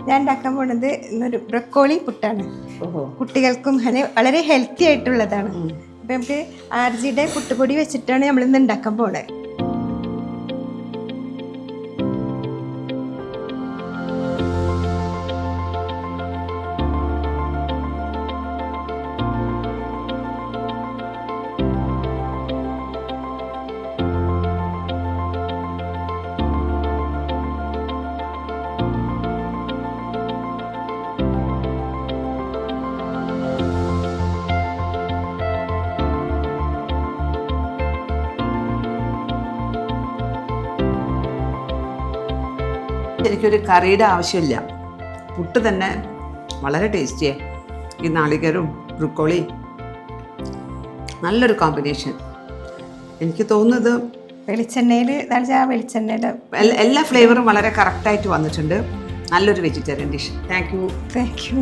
ഞാൻ ഉണ്ടാക്കാൻ പോണത് ഇന്നൊരു ബ്രക്കോളി പുട്ടാണ്. കുട്ടികൾക്കും വളരെ ഹെൽത്തി ആയിട്ടുള്ളതാണ്. അപ്പം നമുക്ക് ആർജിയുടെ പുട്ടുപൊടി വെച്ചിട്ടാണ് നമ്മളിന്ന് ഉണ്ടാക്കാൻ പോണത്. എനിക്കൊരു കറിയുടെ ആവശ്യമില്ല, പുട്ട് തന്നെ വളരെ ടേസ്റ്റിയാണ്. ഈ നാളികേരവും ബ്രക്കോളി നല്ലൊരു കോമ്പിനേഷൻ. എനിക്ക് തോന്നുന്നത് വെളിച്ചെണ്ണയുടെ എല്ലാ ഫ്ലേവറും വളരെ കറക്റ്റായിട്ട് വന്നിട്ടുണ്ട്. നല്ലൊരു വെജിറ്റേറിയൻ ഡിഷ്. Thank you.